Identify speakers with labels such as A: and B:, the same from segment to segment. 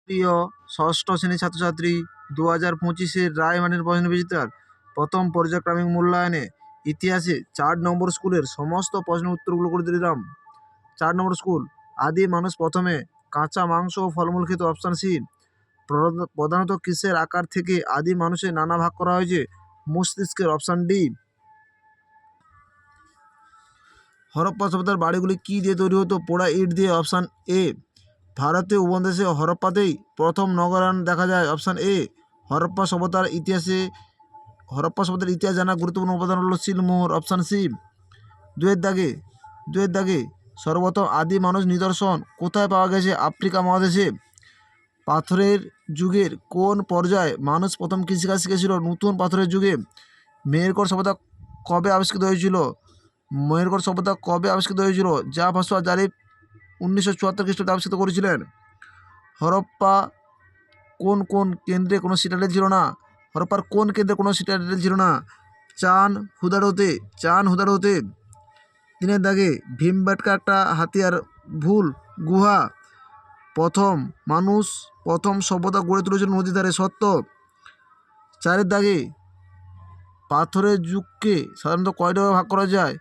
A: প্রিয় ষষ্ঠ শ্রেণীর ছাত্রছাত্রী, 2025-এর রায়মানের প্রশ্ন বিচিত্রার প্রথম পর্যায়ক্রমিক মূল্যায়নে ইতিহাসে 4 নম্বর স্কুলের সমস্ত প্রশ্নের উত্তরগুলো করে দিলাম। 4 নম্বর স্কুল, আদি মানুষ প্রথমে কাঁচা মাংস ও ফলমূল খেত। Option C. প্রধানত কিসের আকার থেকে আদি মানুষের নানা ভাগ করা হয়েছে? মস্তিষ্কের। Option D. হরপ্পা সভ্যতার বাড়িগুলি কি দিয়ে তৈরি হতো? পোড়া ইট দিয়ে। Option A. ভারতীয় উপমহাদেশে হরপ্পাতেই প্রথম নগরায়ণ দেখা যায়। Option A. হরপ্পা সভ্যতার ইতিহাস জানার গুরুত্বপূর্ণ উপাদান হলো সিলমোহর। Option C. দুয়ের দাগে সর্বপ্রথম আদি মানুষ নিদর্শন কোথায় পাওয়া গেছে? আফ্রিকা মহাদেশে। পাথরের যুগের কোন পর্যায়ে মানুষ প্রথম কৃষিকাজ শিখেছিল? নতুন পাথরের যুগে। মেহেরগড় সভ্যতা কবে আবিষ্কৃত হয়েছিল? জাফর জারিফ 1974 খ্রিস্টাব্দে আবিষ্কৃত করেছিলেন। হরপ্পা কোন কেন্দ্রে কোনো সিটাডেল ছিল না? হরপ্পার কোন কেন্দ্রে কোনো সিটাডেল ছিল না? চান হুদারোতে। 3-এর দাগে ভীমবেটকা একটা হাতিয়ার ভুল। গুহা। প্রথম সভ্যতা গড়ে তুলেছিল নদীর ধারে। সত্য। 4-এর দাগে পাথরের যুগকে সাধারণত কয়টা ভাগে ভাগ করা যায়?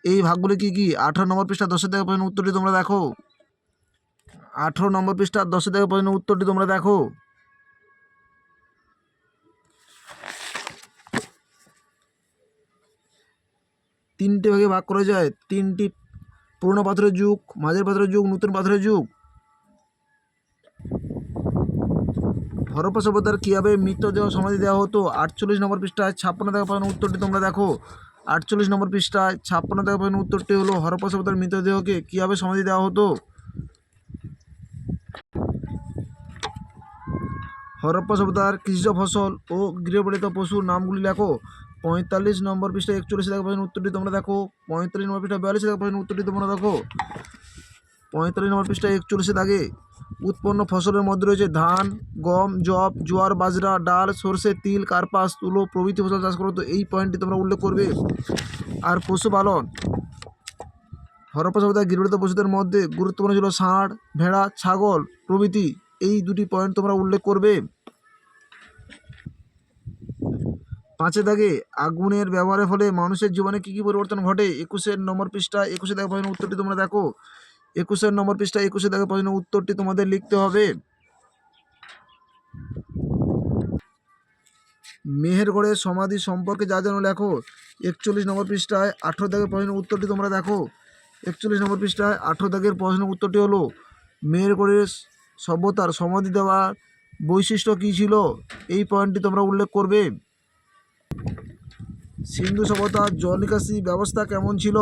A: এই ভাগগুলি কি কি? 18 নম্বর পৃষ্ঠা 10-এর প্রশ্নের উত্তরটি তোমরা দেখো। 18 নম্বর পৃষ্ঠা 10-এর প্রশ্নের উত্তরটি তোমরা দেখো। 3টে ভাগে ভাগ করা যায়। 3টি পুরনো পাথরের যুগ, মাঝের পাথরের যুগ, নতুন পাথরের যুগ। হরপ্পা সভ্যতার কীভাবে মৃতদেহ সমাধি দেওয়া হতো? 48 নম্বর পৃষ্ঠায় 56 প্রশ্নের উত্তরটি তোমরা দেখো। 48 নম্বর পৃষ্ঠায় 56 প্রশ্নের উত্তরটি হলো হরপ্পা সভ্যতার মৃতদেহকে কীভাবে সমাধি দেওয়া হতো? হরপ্পা সভ্যতার কৃষিজ ফসল ও গৃহপালিত পশুর নামগুলি লেখো। 45 নম্বর পৃষ্ঠায় 41 প্রশ্নের উত্তরটি তোমরা দেখো। 45 নম্বর পৃষ্ঠায় 42 প্রশ্নের উত্তরটি তোমরা দেখো। 45 নম্বর পৃষ্ঠায় 41 উৎপন্ন ফসলের মধ্যে রয়েছে ধান, গম, যব, জোয়ার, বাজরা, ডাল, সরষে, তিল, কার্পাস, তুলো প্রভৃতি ফসল চাষ করো। তো এই পয়েন্টটি তোমরা উল্লেখ করবে। আর পশুপালন, হরপ্পা সভ্যতায় গৃহপালিত পশুদের মধ্যে গুরুত্বপূর্ণ ছিল ষাঁড়, ভেড়া, ছাগল প্রভৃতি। এই দুটি পয়েন্ট তোমরা উল্লেখ করবে। 5-এর দাগে আগুনের ব্যবহারের ফলে মানুষের জীবনে কী কী পরিবর্তন ঘটে? 21 নম্বর পৃষ্ঠায় 21 প্রশ্নের উত্তরটি তোমরা দেখো। 21 নম্বর পৃষ্ঠায় 21 প্রশ্নের উত্তরটি তোমাদের লিখতে হবে। মেহেরগড়ের সমাধি সম্পর্কে যা জানো লেখো। 41 নম্বর পৃষ্ঠায় 18 প্রশ্নের উত্তরটি তোমরা দেখো। 41 নম্বর পৃষ্ঠায় 18 প্রশ্নের উত্তরটি হলো মেহেরগড়ের সভ্যতার সমাধি দেওয়ার বৈশিষ্ট্য কী ছিল? এই পয়েন্টটি তোমরা উল্লেখ করবে। সিন্ধু সভ্যতার জল নিকাশি ব্যবস্থা কেমন ছিল?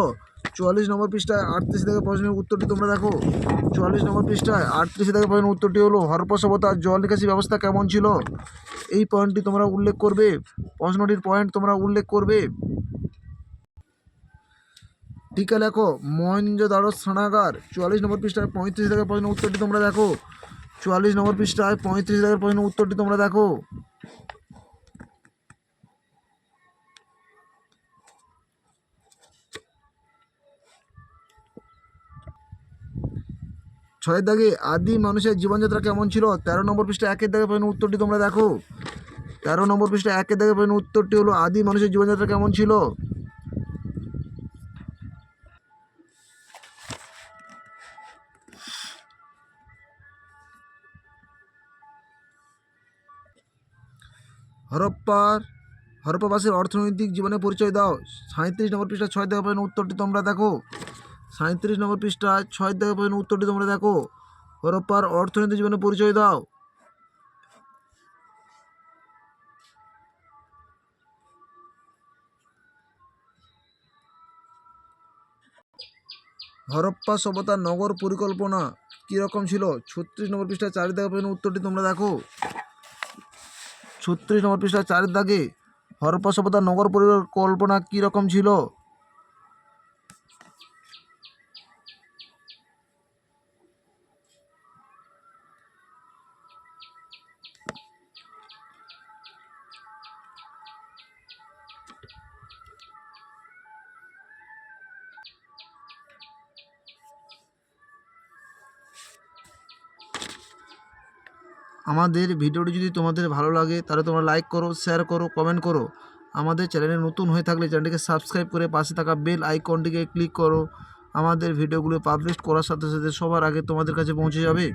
A: 44 নম্বর পৃষ্ঠায় 38 প্রশ্নের উত্তরটি তোমরা দেখো। 44 নম্বর পৃষ্ঠায় 38 প্রশ্নের উত্তরটি হলো হরপ্পা সভ্যতার জল নিকাশি ব্যবস্থা কেমন ছিল? এই পয়েন্টটি তোমরা উল্লেখ করবে। প্রশ্নটির পয়েন্ট তোমরা উল্লেখ করবে। টিকা লেখো। মহেঞ্জোদারো স্নানাগার। 44 নম্বর পৃষ্ঠায় 35 প্রশ্নের উত্তরটি তোমরা দেখো। 44 নম্বর পৃষ্ঠায় 35 প্রশ্নের উত্তরটি তোমরা দেখো। 6-এর দাগে আদি মানুষের জীবনযাত্রা কেমন ছিল? 13 নম্বর পৃষ্ঠায় 1-এর প্রশ্নের উত্তরটি তোমরা দেখো। 13 নম্বর পৃষ্ঠায় 1-এর প্রশ্নের উত্তরটি হলো আদি মানুষের জীবনযাত্রা কেমন ছিল? হরপ্পাবাসীর অর্থনৈতিক জীবনের পরিচয় দাও। 37 নম্বর পৃষ্ঠায় 6 প্রশ্নের উত্তরটি তোমরা দেখো। 37 নম্বর পৃষ্ঠায় 6 প্রশ্নের উত্তরটি তোমরা দেখো। হরপ্পার অর্থনৈতিক জীবনের পরিচয় দাও। হরপ্পা সভ্যতার নগর পরিকল্পনা কীরকম ছিল? 36 নম্বর পৃষ্ঠায় 4 প্রশ্নের উত্তরটি তোমরা দেখো। 36 নম্বর পৃষ্ঠায় 4-এর দাগে হরপ্পা সভ্যতার নগর পরিকল্পনা কীরকম ছিল? আমাদের ভিডিওটি যদি তোমাদের ভালো লাগে তাহলে তোমরা লাইক করো, শেয়ার করো, কমেন্ট করো। আমাদের চ্যানেলে নতুন হয়ে থাকলে চ্যানেলটিকে সাবস্ক্রাইব করে পাশে থাকা বেল আইকনটিকে ক্লিক করো। আমাদের ভিডিওগুলো পাবলিশ করার সাথে সাথে সবার আগে তোমাদের কাছে পৌঁছে যাবে।